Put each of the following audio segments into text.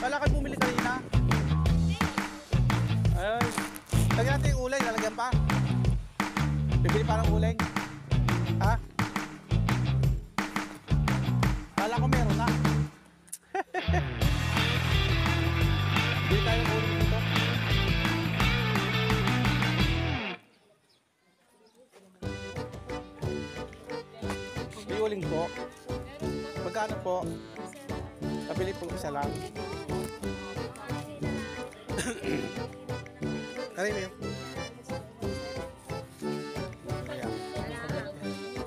Kala kayo bumili kanina. Ay, lagyan natin yung uling, lalagyan pa. Bibili pa ng uling. Ha? Kala ko meron na. Bili tayo ng uling dito. May uling po. Magkano po? Pabili po isa lang. Kaya mo yun?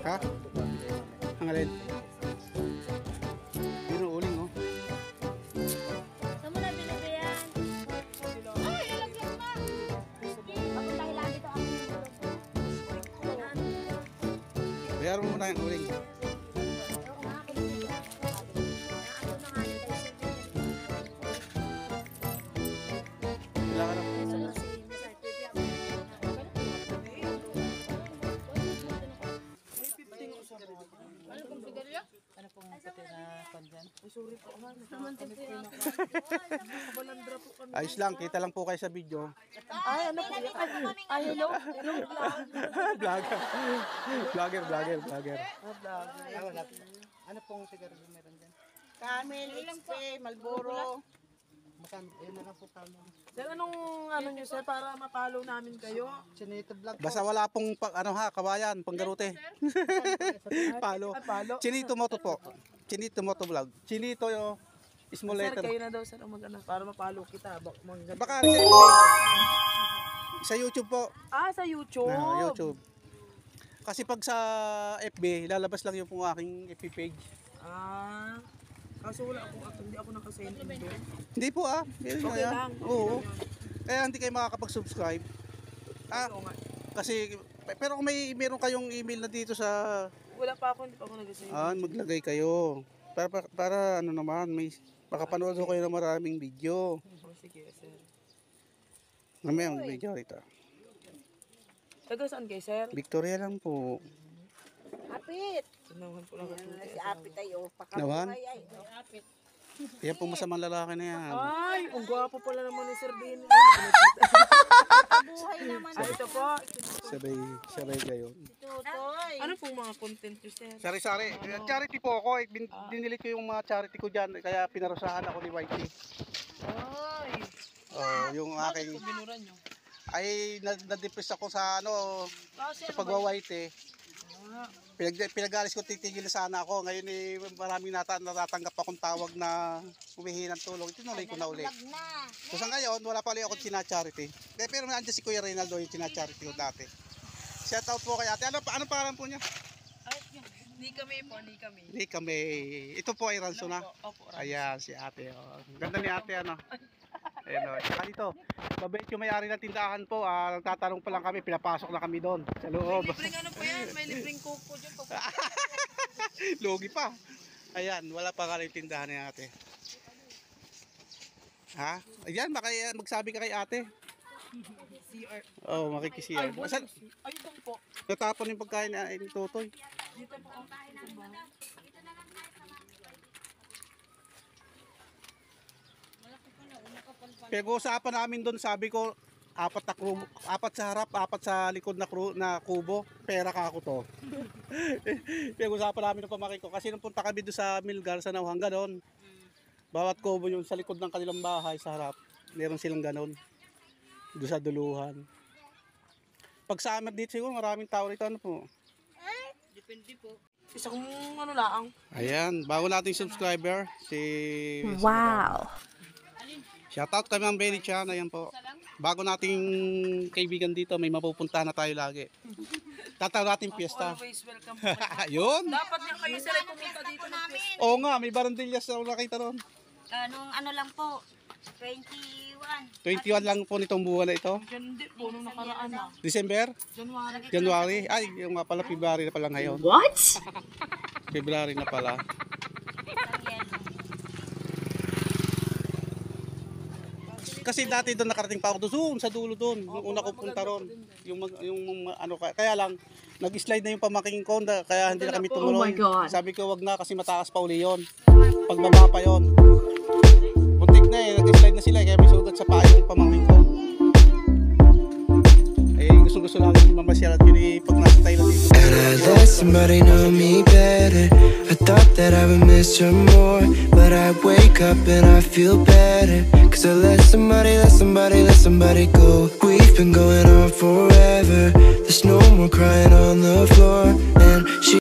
Ha? Ang alin? Yun ang uling, oh. Saan mo nabili yan? Ay, lalagyan pa! Bakit dahil lagi ito ang Bayaran mo muna yung uling. Kailangan na po. Ano pong puti na pandyan? Sorry po, Ayos lang, kita lang po kayo sa video. ay, ano po? Ay, hello? Vlogger. Vlogger. Ano pong sigarilyo meron dyan? Camel, XP, Malboro. Makan, ayun na lang po kamo. Sir, anong ano nyo sir para mapalo namin kayo? Chinito vlog po. Basta wala pong kawayan, panggarute. Palo. Ay, palo. Chinito Moto po. Chinito Moto Vlog. Chinito yung small Sir, letter. kayo na daw sir ang mag-anak para mapalo kita. Baka sa YouTube po. Ah, sa YouTube. YouTube. Kasi pag sa FB, lalabas lang yung pong aking FB page. Ah, kaso wala akong hindi ako nakasend doon. Hindi po meron Okay na yan. lang. Oo. Kaya hindi kayo makakapag-subscribe. Oo nga. Kasi, pero kung meron kayong email na dito sa, Wala pa ako, hindi pa ako nag-send. maglagay kayo. Para ano naman, makapanood ko kayo ng maraming video. Oh, sige sir. Mamaya ang video rito. Taga saan kayo sir? Victoria lang po. Apit. Tanawan po lang ako. Si Apit tayo. Nawan? Pakabuhay ay. Apit. Yan po masamang lalaki na yan. Ay, ang gwapo pala naman ni Sir Din. Buhay naman. Ay, ito po. Sabay gayon. Tutoy. Ano pong mga content nyo sir? Sari-sari. Charity po ako. Dinilit ko yung mga charity ko dyan. Kaya pinarusahan ako ni YT. Ay, Yung aking, binura nyo. ay na-depress ako sa sa pagwa-YT. Pinag-alis ko, titigil na sana ako. Ngayon maraming natatanggap akong tawag na humihingi ng tulong. Tinuloy ko na uli. So sa ngayon, wala pa ulit ako charity. Pero nandiyan si Kuya Reynaldo yung charity ko dati. Shout out po kay ate. Ano pangalan po niya? Ay, ni kami po, ni kami. Hindi kami. Ito po ay Ranso na. Opo, Ayan, si ate. Ganda ni ate, ano. Ayan, Saka dito, mabait yung may-ari ng tindahan po. Nagtatanong pa lang kami, pinapasok na kami doon sa loob. May libreng ano po yan, may libreng coke po dyan. Logi pa. Ayan, wala pa ka rin tindahan ni ate. Ha? Ayan, magsabi ka kay ate. CR. Oh, makikisiyar. Asan? Ay, doon po. Natapon yung pagkain ni Totoy. Dito po. Pag-uusapan namin doon, sabi ko, apat sa harap, apat sa likod na kubo, pera ka ako to. Pag-uusapan namin ng pamangkin ko, kasi nung punta kami doon sa Milgar, sa Nauhang, ganon. Bawat kubo yung sa likod ng kanilang bahay, sa harap, meron silang ganon. Doon sa duluhan. Pag summer dito siguro, maraming tao rito, ano po. Depende po. Isang ano lang. Ayan, bago nating subscriber, Wow. Shoutout kay Ma'am Benny Chan, ayan po. Bago nating kaibigan dito, may mapupunta na tayo lagi. Tataw natin piyesta. Always welcome po. Yun! Dapat nga kayo sila ay pumunta dito ng piyesta. Oo nga, may barandillas na nakita ron. Nung ano lang po, 21. 21 lang po nitong buwan na ito. Hindi po, nung nakaraan na. December? January. January? Ay, yung nga pala, February na pala ngayon. What? February na pala. Kasi dati doon nakarating pa ako doon sa dulo doon, yung una ko punta ron. Yung ano kaya lang nag-slide na yung pamaking ko kaya hindi na kami tumuloy. Sabi ko wag na kasi mataas pa uli 'yon. Pagbaba pa 'yon. Buntik na na sila kaya may sugat sa paa yung pamangkin ko. Eh gusto lang mamasyal at yun pag nasa tayo dito. And I let somebody know me better. I thought that I would miss her more, but I wake up and I feel better. Cause I let somebody go. We've been going on forever. There's no more crying on the floor. And she